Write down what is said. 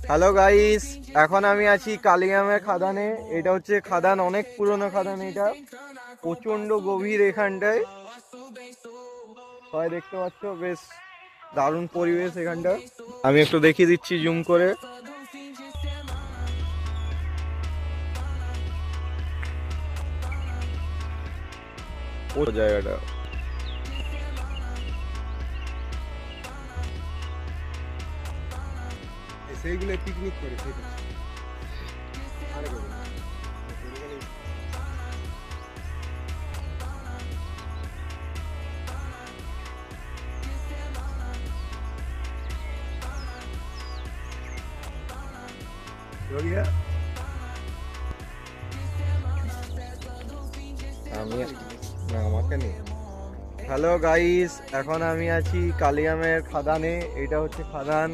Hello guys, এখন আমি আছি কালিয়ামের খাদানে। এটা হচ্ছে খাদান, অনেক পুরনো খাদান। এটা প্রচন্ড গভীর এখানটায়। সবাই দেখতে পাচ্ছ, বেশ দারুণ পরিবেশ এখানটা। আমি একটু দেখিয়ে দিচ্ছি জুম করে। ও জায়গাটা সেইগুলো পিকনিক করে সেটা আরে বাবা, রোগিয়া। আমি না, আমাকে নেই। হ্যালো গাইস, এখন আমি আছি কালিয়ামের খাদানে। এটা হচ্ছে খাদান।